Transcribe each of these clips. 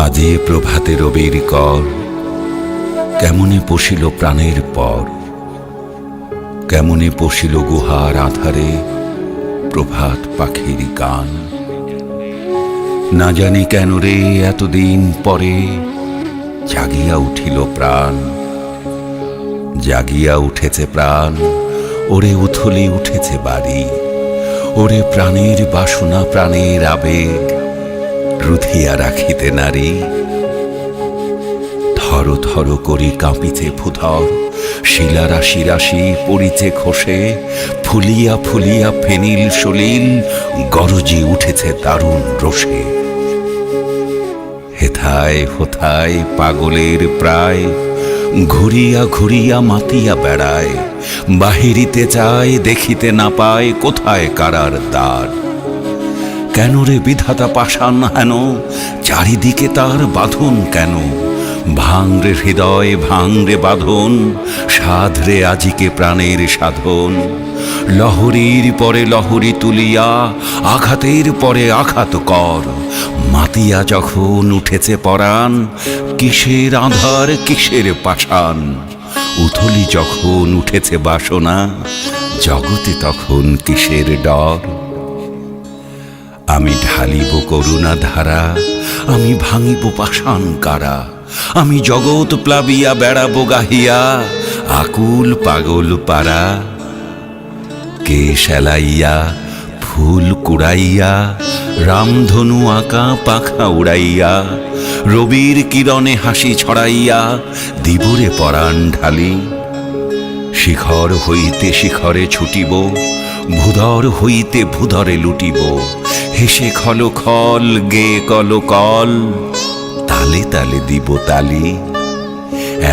আজি প্রভাতে রবির কর, কেমনে পশিল প্রাণের পর, কেমনে পশিল গুহার আধারে প্রভাত পাখির গান। না জানি কেন রে এতদিন পরে জাগিয়া উঠিল প্রাণ, জাগিয়া উঠেছে প্রাণ, ওরে উথলি উঠেছে বাড়ি, ওরে প্রাণের বাসনা প্রাণের আবেগ রুধিয়া রাখিতে নারী। থর থর করি কাঁপিছে ভূধর, শিলা রাশি রাশি পড়িছে খসে, ফুলিয়া ফুলিয়া ফেনিল সলিল গরজি উঠেছে দারুণ রোষে। হেথায় হোথায় পাগলের প্রায়, ঘুরিয়া ঘুরিয়া মাতিয়া বেড়ায়, বাহিরিতে চায় দেখিতে না পায় কোথায় কারার দ্বার। কেন রে বিধাতা পাষাণ হেন, চারিদিকে তার বাঁধন কেন? ভাঙরে হৃদয় ভাঙরে বাঁধন, সাধরে আজিকে প্রাণের সাধন। লহরীর পরে লহরী তুলিয়া আঘাতের পরে আঘাত কর, মাতিয়া যখন উঠেছে পরাণ, কিসের আধার কিসের পাষাণ। উথলি যখন উঠেছে বাসনা, জগতে তখন কিসের ডর। আমি ঢালিব করুণা ধারা, আমি ভাঙিব পাষাণ কারা, আমি জগৎ প্লাবিয়া বেড়াবো গাহিয়া আকুল পাগল পারা। কে সেলাইয়া ফুল কুড়াইয়া, রামধনু আঁকা পাখা উড়াইয়া, রবির কিরণে হাসি ছড়াইয়া দিবরে পরাণ ঢালি। শিখর হইতে শিখরে ছুটিব, ভূধর হইতে ভূধরে লুটিব, হেসে খল খল গে কল কল, তালে তালে দিব তালি।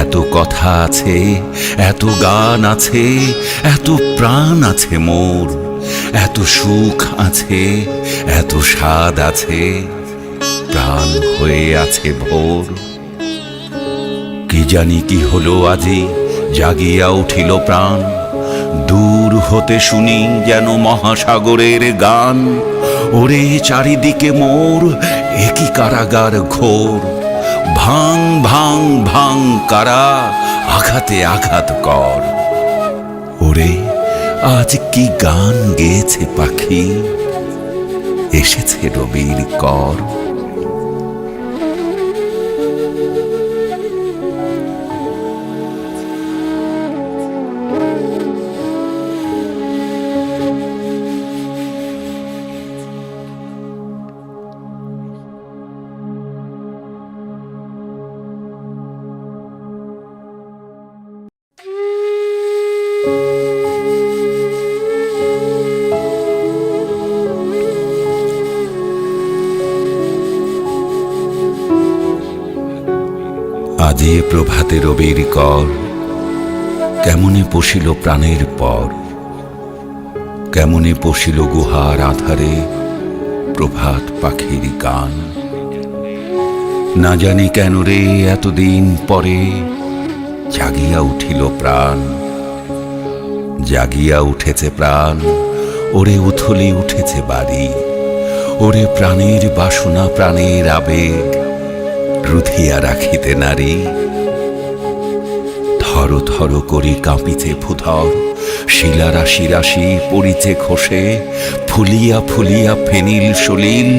এত কথা আছে, এত গান আছে, এত প্রাণ আছে মোর, এত সুখ আছে, এত স্বাদ আছে, প্রাণ হয়ে আছে ভোর। কি জানি কি হলো আজি, জাগিয়া উঠিল প্রাণ, দূর হতে শুনি যেন মহাসাগরের গান। ওরে চারিদিকে মোর একই কারাগার ঘোর, ভাঙ ভাঙ ভাঙ কারা, আঘাতে আঘাত কর। ওরে আজ কি গান গেয়েছে পাখি, এসেছে রবির কর। আজি প্রভাতে রবির কর, কেমনে পশিল প্রাণের পর, কেমনে পশিল গুহার আধারে প্রভাত পাখির গান। না জানি কেন রে এতদিন পরে জাগিয়া উঠিল প্রাণ, জাগিয়া উঠেছে প্রাণ, ওরে উথলি উঠেছে বাড়ি, ওরে প্রাণের বাসনা প্রাণের আবেগ রুধিয়া রাখিতে নারী। থর থর করি কাঁপিছে ভূধর, শিলা রাশি রাশি পড়িছে খসে, ফুলিয়া ফুলিয়া ফেনিল সলিল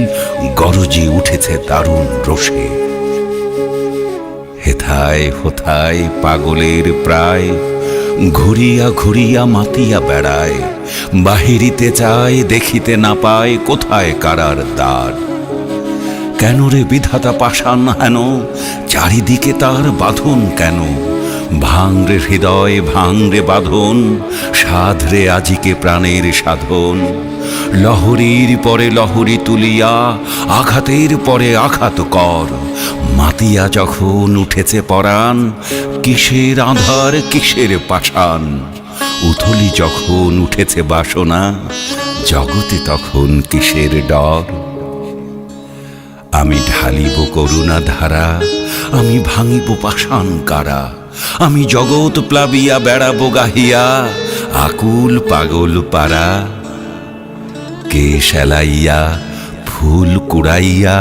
গরজি উঠেছে দারুণ রোষে। হেথায় হোথায় পাগলের প্রায়, ঘুরিয়া ঘুরিয়া মাতিয়া বেড়ায়, বাহিরিতে চায় দেখিতে না পায় কোথায় কারার দ্বার। কেন রে বিধাতা পাষাণ হেন, চারিদিকে তার বাঁধন কেন? ভাঙরে হৃদয় ভাঙরে বাঁধন, সাধরে আজিকে প্রাণের সাধন। লহরীর পরে লহরী তুলিয়া আঘাতের পরে আঘাত কর, মাতিয়া যখন উঠেছে পরাণ, কিসের আধার কিসের পাষাণ। উথলি যখন উঠেছে বাসনা, জগতে তখন কিসের ডর। আমি ঢালিব করুণা ধারা, আমি ভাঙিব পাষাণ কারা, আমি জগৎ প্লাবিয়া বেড়াবো গাহিয়া আকুল পাগল পারা। কে সেলাইয়া ফুল কুড়াইয়া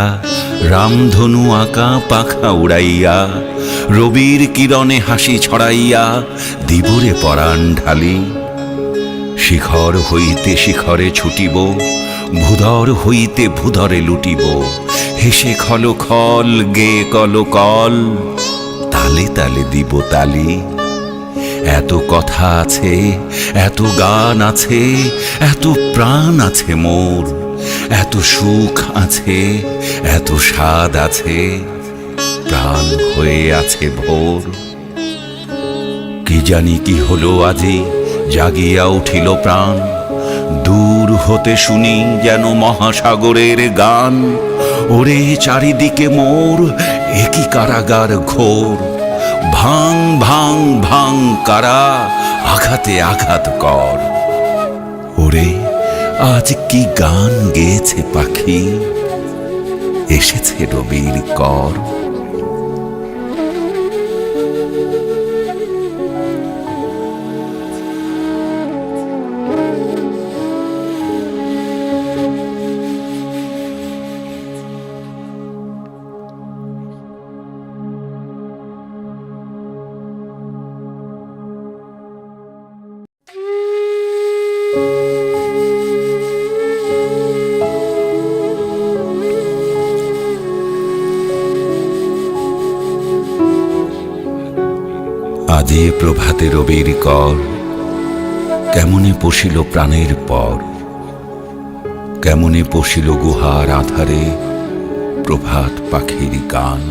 রামধনু আঁকা পাখা উড়াইয়া রবির কিরণে হাসি ছড়াইয়া দিবরে পরাণ ঢালি। শিখর হইতে শিখরে ছুটিব, ভূধর হইতে ভূধরে লুটিব, হেসে খল খল গে কল কল, তালে তালে দিব তালি। এত কথা আছে, এত গান আছে, এত প্রাণ আছে মোর, এত সুখ আছে, এত স্বাদ আছে, প্রাণ হয়ে আছে ভোর। কি জানি কি হলো আজি, জাগিয়া উঠিল প্রাণ, দূর হতে শুনি যেন মহাসাগরের গান। ওরে চারিদিকে মোর একই কারাগার ঘোর, ভাং ভাং ভাং কারা আঘাতে আঘাত কর। ওরে আজ কি গান গেয়েছে পাখি, এসেছে রবির কর। আজি প্রভাতে রবির কর, কেমনে পশিল প্রাণের পর, কেমনে পশিল গুহার আধারে প্রভাত পাখির গান।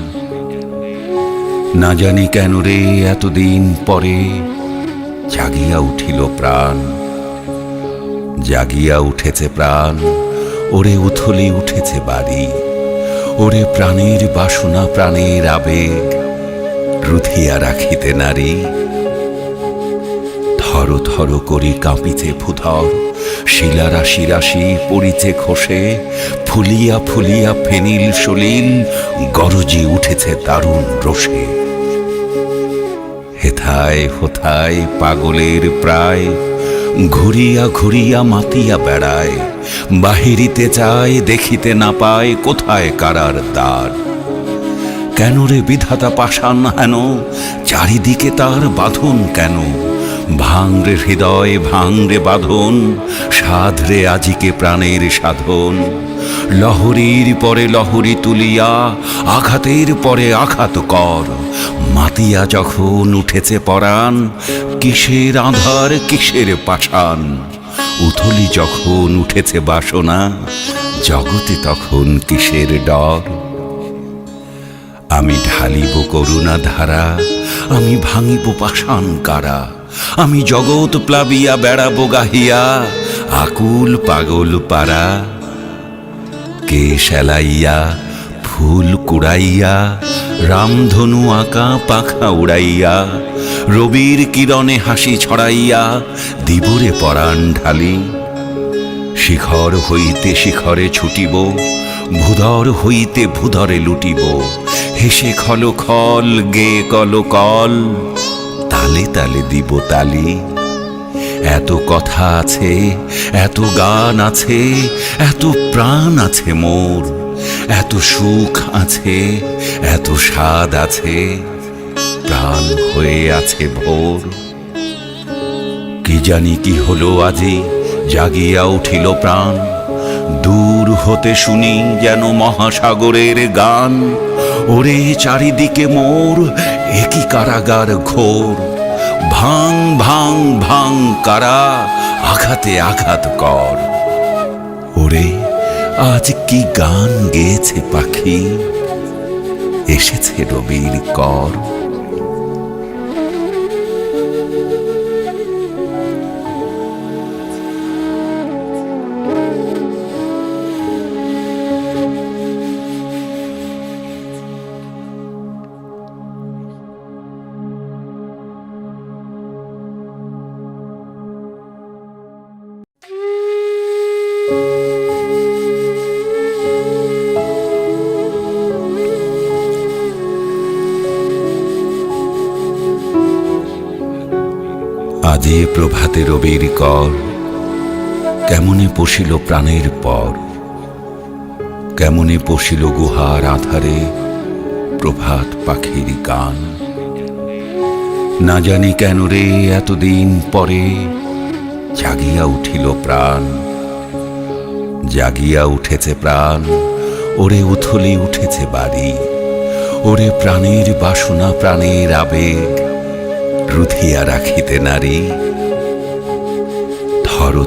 না জানি কেন রে এতদিন পরে জাগিয়া উঠিল প্রাণ, জাগিয়া উঠেছে প্রাণ। ওরে উথলি উঠেছে বাড়ি, ওরে প্রাণের বাসনা প্রাণের আবেগ রুধিয়া রাখিতে নারী। থর থর করি কাঁপিছে ভূধর, শিলা রাশি রাশি পড়িছে খসে, ফুলিয়া ফুলিয়া ফেনিল সলিল গরজি উঠেছে দারুণ রোষে। হেথায় হোথায় পাগলের প্রায়, ঘুরিয়া ঘুরিয়া মাতিয়া বেড়ায়, বাহিরিতে চায় দেখিতে না পায় কোথায় কারার দ্বার। কেন রে বিধাতা পাষাণ হেন, চারিদিকে তার বাঁধন কেন? ভাঙরে হৃদয় ভাঙরে বাঁধন, সাধরে আজিকে প্রাণের সাধন। লহরীর পরে লহরী তুলিয়া আঘাতের পরে আঘাত কর। মাতিয়া যখন উঠেছে পরাণ, কিসের আধার কিসের পাষাণ। উথলি যখন উঠেছে বাসনা, জগতে তখন কিসের ডর। আমি ঢালিব করুণা ধারা, আমি ভাঙিব পাষাণ কারা। আমি জগৎ প্লাবিয়া বেড়াবো গাহিয়া আকুল পাগল পারা। কে সেলাইয়া ফুল কুড়াইয়া রামধনু আঁকা পাখা উড়াইয়া রবির কিরণে হাসি ছড়াইয়া দিবরে পরাণ ঢালি। শিখর হইতে শিখরে ছুটিব, ভূধর হইতে ভূধরে লুটিব, হেসে খল খল গে কল কল, তালে তালে দিব তালি। এত কথা আছে, এত গান আছে, এত প্রাণ আছে মোর, এত সুখ আছে, এত স্বাদ আছে, প্রাণ হয়ে আছে ভোর। কি জানি কি হলো আজি, জাগিয়া উঠিল প্রাণ, দূর হতে শুনি যেন মহাসাগরের গান। ওরে চারিদিকে মোর একই কারাগার ঘোর, ভাং ভাং ভাং কারা আঘাতে আঘাত কর। ওরে আজ কি গান গেয়েছে পাখি, এসেছে রবির কর। আজে প্রভাতে রবির কর, কেমনে পশিল প্রাণের পর, কেমনে পশিল গুহার আধারে প্রভাত পাখির গান। না জানি কেন রে এতদিন পরে জাগিয়া উঠিল প্রাণ, জাগিয়া উঠেছে প্রাণ, ওরে উথলি উঠেছে বাড়ি, ওরে প্রাণের বাসনা প্রাণের আবেগ রুধিয়া রাখিতে নারী। ধরো